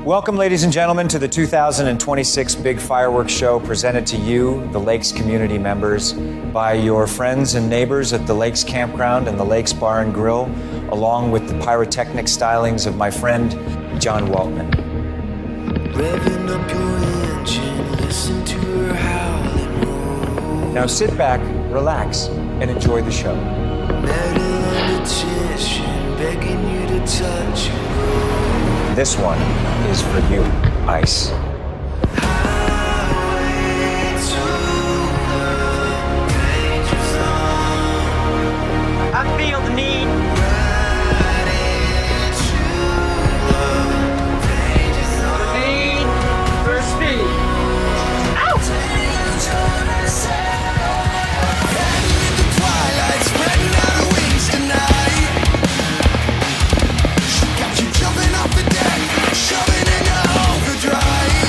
Welcome, ladies and gentlemen, to the 2026 Big Fireworks Show presented to you, the Lakes community members, by your friends and neighbors at the Lakes Campground and the Lakes Bar and Grill, along with the pyrotechnic stylings of my friend, John Waldman. Revving up your engine, listen to her howling roar. Now sit back, relax, and enjoy the show. Metal on petition, begging you to touch her. This one is for you, Ice. Highway to the danger zone. I feel the need. Riding to the danger zone. Need for speed. Danger zone. In the twilight, spreading out her wings tonight. She got you jumping off the deck, shoving into overdrive.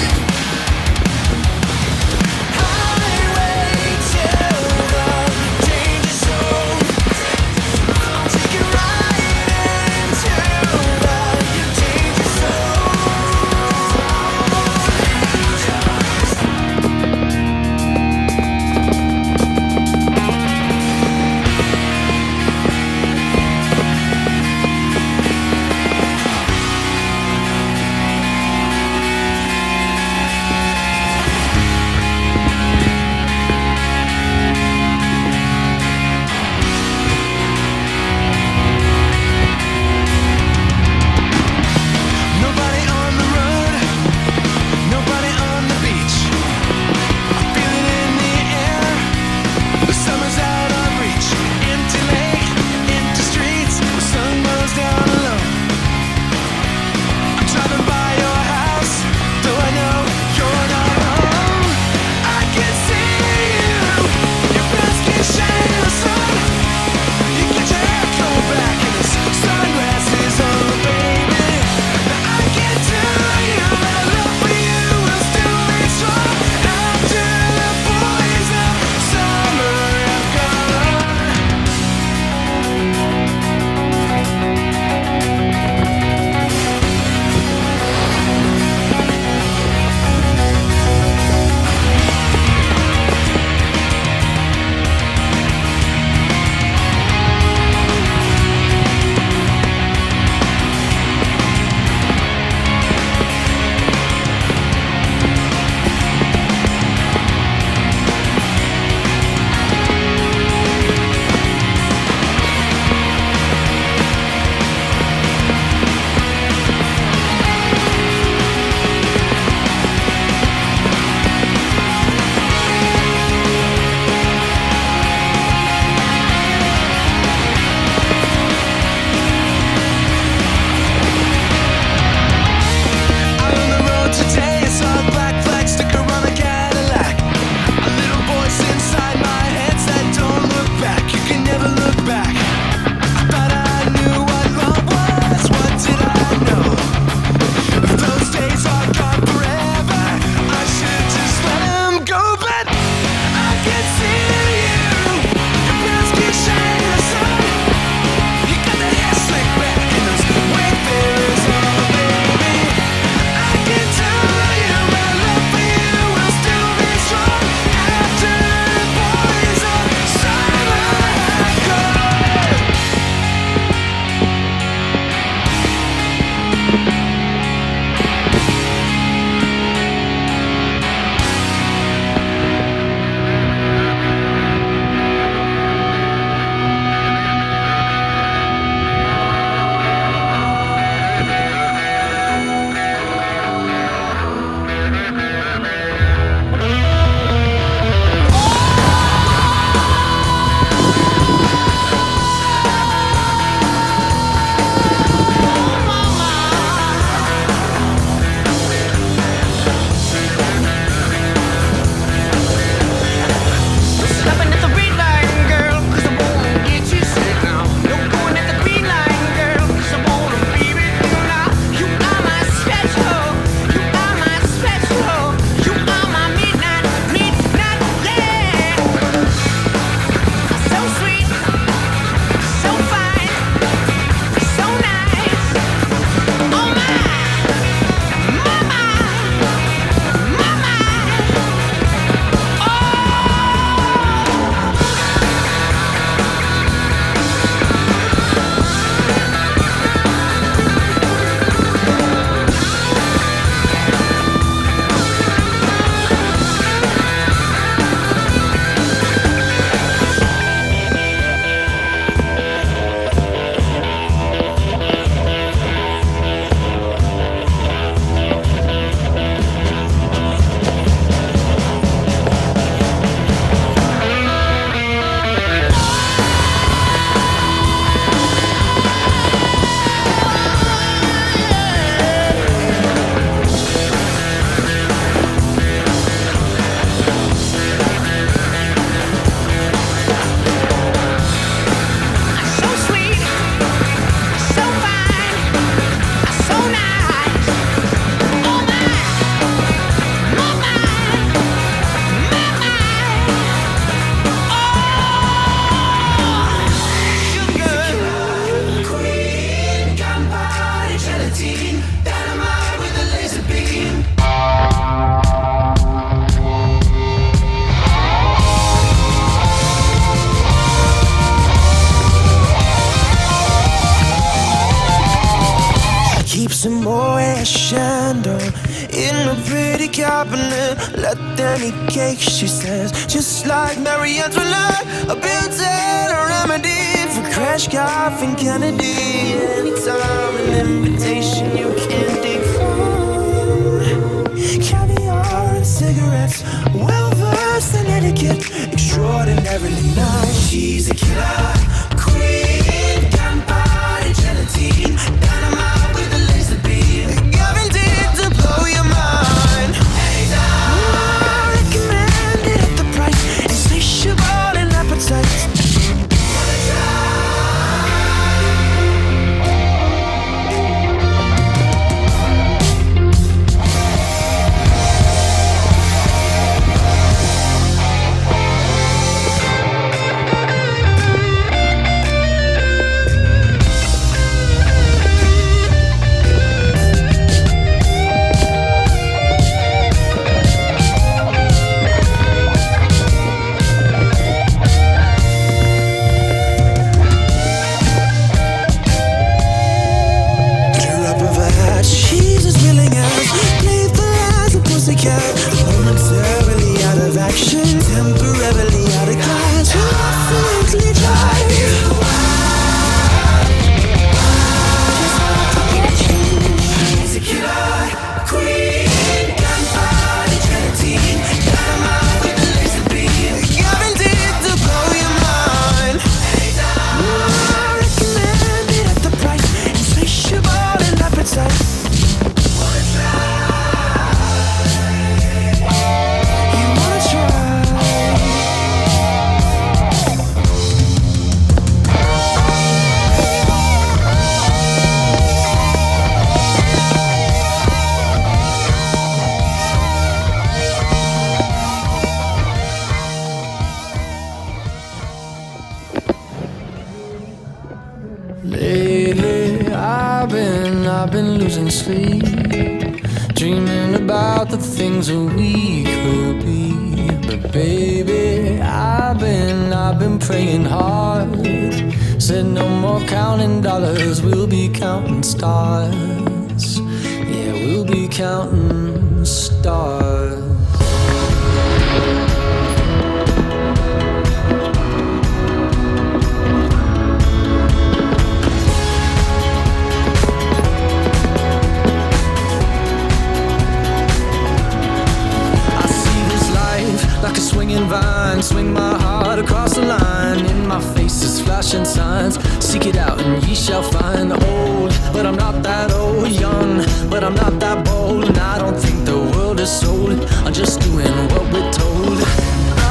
some more chandle in a pretty cabinet. Let them eat cake, she says, just like Marie Antoinette. A built-in remedy for crash cough and Kennedy. Anytime an invitation you can't decline. Caviar and cigarettes, well-versed in etiquette, extraordinarily nice. She's a killer queen, gunpowder gelatine, dynamite with a laser beam, guaranteed to blow your mind. Anytime, recommended at the price, insatiable in appetite. Wanna try? Momentarily out of action, temporarily out of class, absolutely drive you wild. She's a killer queen, gunpowder gelatine, dynamite with a laser beam, guaranteed to blow your mind. Recommended at the price, insatiable in appetite. Wanna try? Lately, I've been losing sleep, dreaming about the things that we could be. But baby, I've been praying hard. Said no more counting dollars, we'll be counting stars. Yeah, we'll be counting stars. Like a swinging vine, swing my heart across the line. In my face is flashing signs, seek it out and ye shall find. Old, but I'm not that old. Young, but I'm not that bold. And I don't think the world is sold, I'm just doing what we're told. I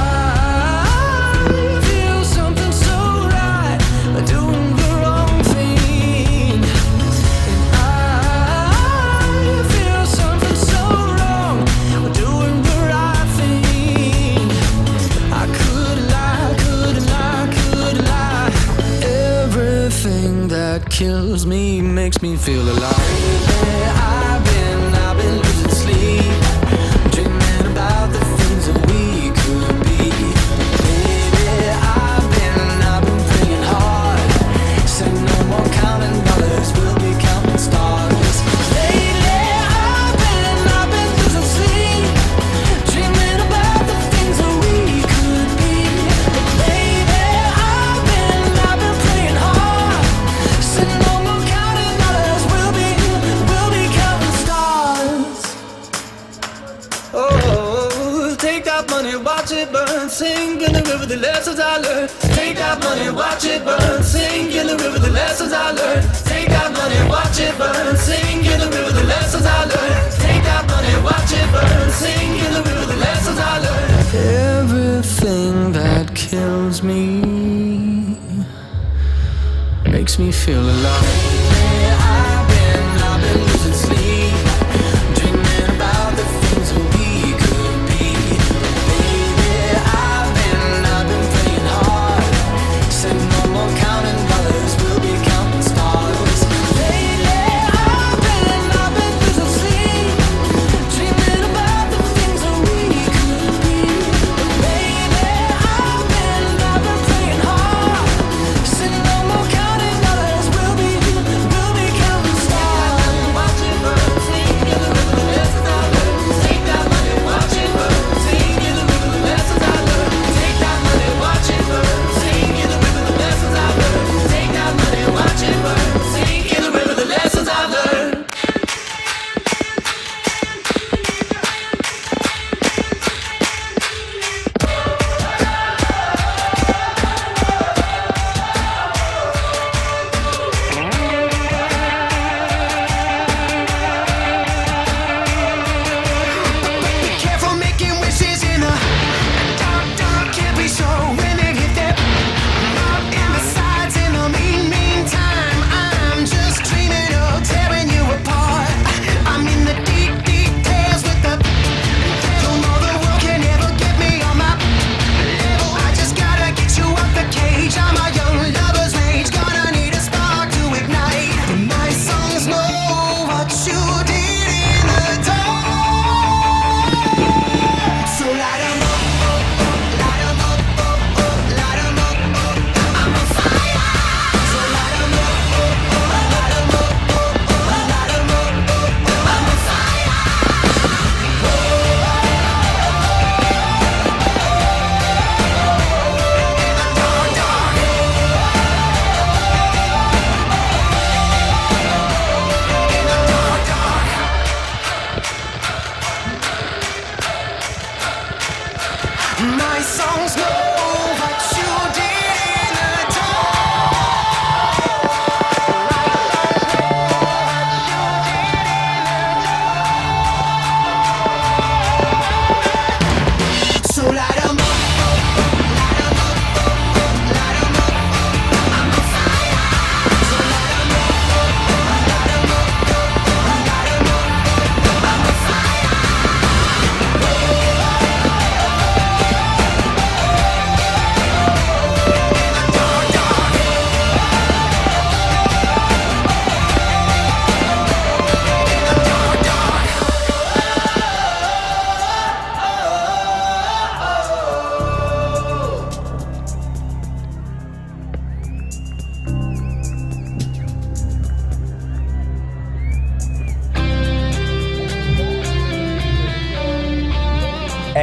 feel something so right, doing the wrong thing. And I feel something so wrong, doing the right thing. I could lie. Everything that kills me makes me feel alive. Yeah, I've been losing sleep, dreaming about the things that we could be. Baby, I've been praying hard. Said no more counting dollars, we'll be counting stars. Lately, I've been losing sleep, dreaming about the things that we could be. Baby, I've been praying hard. Said no more counting dollars, we'll be counting stars. Oh, take that money, watch it burn, sing in the river the lessons I learned. Take that money, watch it burn, sing in the river the lessons I learned. Take that money, watch it burn, sing in the river the lessons I learned. Take that money, watch it burn, sing in the river the lessons I learned. Everything that kills me makes me feel alive. I've been losing sleep, dreaming about the things that we could be. Baby, I've been praying hard. Said no more counting dollars, we'll be counting stars. Lately, I've been losing sleep, dreaming about the things that we could be. Baby, I've been praying hard. Said no more counting dollars, we'll be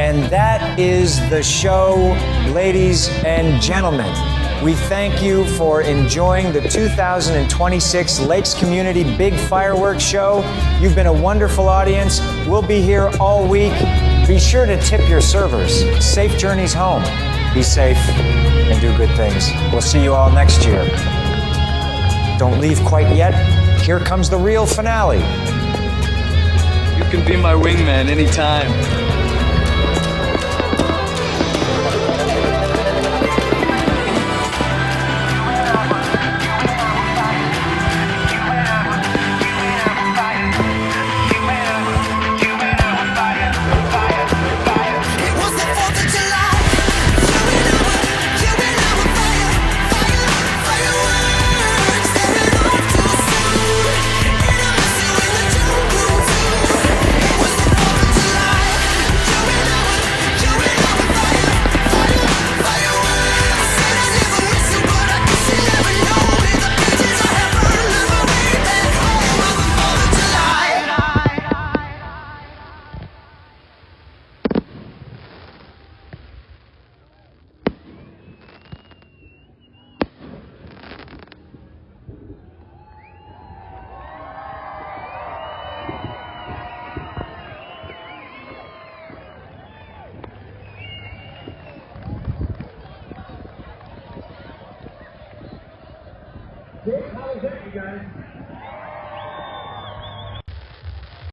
And that is the show, ladies and gentlemen. We thank you for enjoying the 2026 Lakes Community Big Fireworks Show. You've been a wonderful audience. We'll be here all week. Be sure to tip your servers. Safe journeys home. Be safe and do good things. We'll see you all next year. Don't leave quite yet. Here comes the real finale. You can be my wingman anytime.